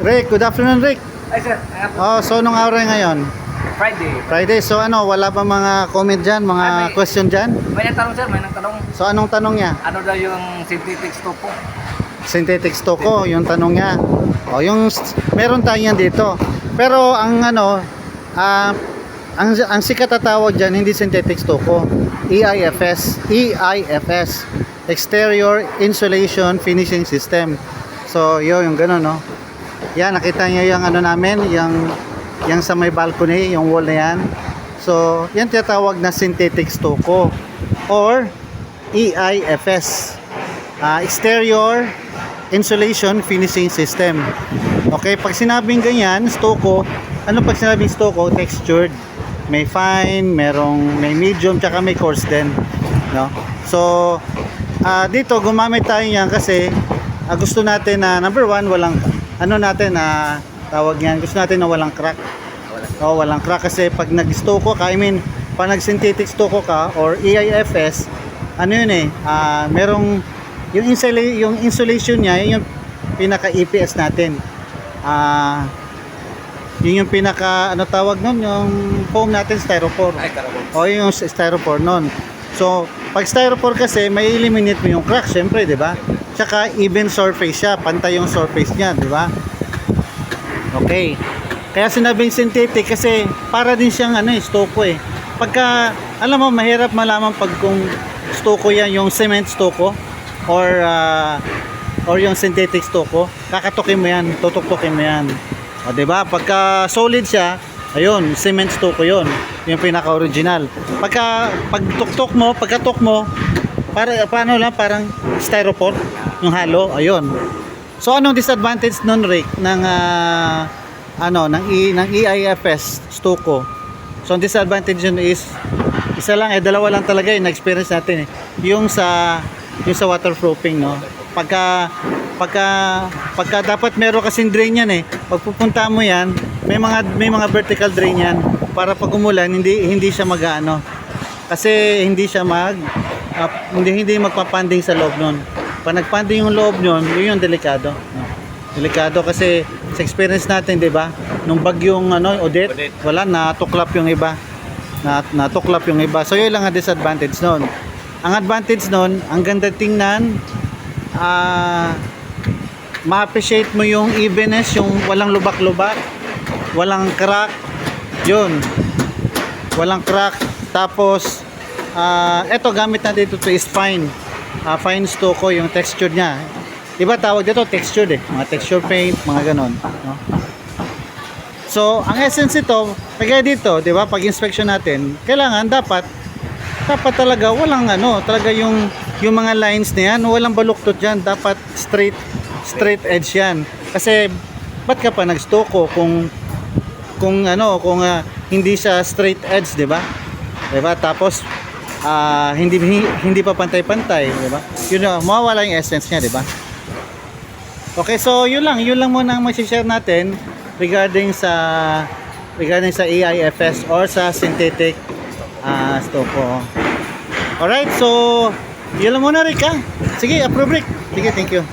Rick, good afternoon, Rick. Ay sir, So anong araw ngayon? Friday. Friday. So ano, wala pa mga comment dyan, mga question dyan? May nagtanong sir, may nagtanong. So anong tanong niya? Ano daw yung synthetic stove po? Synthetic Stoco, yung tanong niya. Meron tayo yan dito. Pero ang ang sikat na tawag dyan, hindi synthetic Stoco. EIFS. EIFS. Exterior Insulation Finishing System. So, yung gano'n, no? Yan, nakita niyo yung ano namin, yung sa may balcony, yung wall na yan. So, yan tinatawag na synthetic Stoco or EIFS. Exterior Insulation Finishing System. Okay, pag sinabing ganyan, Stoco, ano pag sinabing Stoco? Textured. May fine, may medium, tsaka may coarse din, no? So, dito gumamit tayo niyan kasi gusto natin na number one, walang tawag niyan, gusto natin na walang crack. Walang crack kasi pag nag-Stoco ka, pag nag-synthetic Stoco ka or EIFS, ano yun merong yung insulation niya, yun yung pinaka EPS natin. Yun yung pinaka tawag nun, yung foam natin, styrofoam. Ay, karabog. Yung styrofoam nun. So, pag styrofoam kasi, may eliminate mo yung crack, syempre, di ba? Tsaka even surface siya, pantay yung surface niya, di ba? Okay. Kaya sinabing synthetic kasi para din siyang Stoco Pagka, alam mo, mahirap malaman pag kung Stoco yan, yung cement Stoco or yung synthetic Stoco, kakatukin mo yan, tutuktukin mo yan. O, diba? Pagka solid siya, ayun, cement Stoco yun. Yung pinaka-original. Pagkatok mo, parang styrofoam, yung halo, ayun. So, anong disadvantage nun, Rick, ng EIFS Stoco? So, ang disadvantage yun is, dalawa lang talaga yung na-experience natin Yung sa waterproofing, no? Pagka dapat meron kasing drain yan Pag pupunta mo yan, may mga vertical drain yan para pag umulan hindi siya mag-ano. Kasi hindi siya hindi magpapanding sa loob nun. Pag nagpanding yung loob nun, yun yung delikado. No? Delikado kasi sa experience natin, 'di ba? Nung bagyong Odette, wala natuklap yung iba. Natuklap yung iba. So yun lang ang disadvantage noon. Ang advantage noon, ang ganda tingnan, ma-appreciate mo yung evenness, yung walang lubak-lubak, walang crack, yun, walang crack. Tapos, eto gamit natin dito is fine, fine Stoco yung texture niya. Diba tawag dito textured mga texture paint, mga ganon, no? So, ang essence ito, kaya dito, diba, pag inspection natin, kailangan dapat talaga walang talaga yung mga lines na yan, walang baluktot yan, dapat straight edge yan. Kasi ba't ka pa nag-Stoco kung hindi siya straight edge, 'di ba? 'Di ba? Tapos hindi pa pantay-pantay, 'di ba? Yun mawawala yung essence niya, 'di ba? Okay, so yun lang muna ang i-share natin regarding sa EIFS or sa synthetic Stoco. Alright, so yun lang muna, Rick, ha? Sige, approve, Rick. Sige, thank you.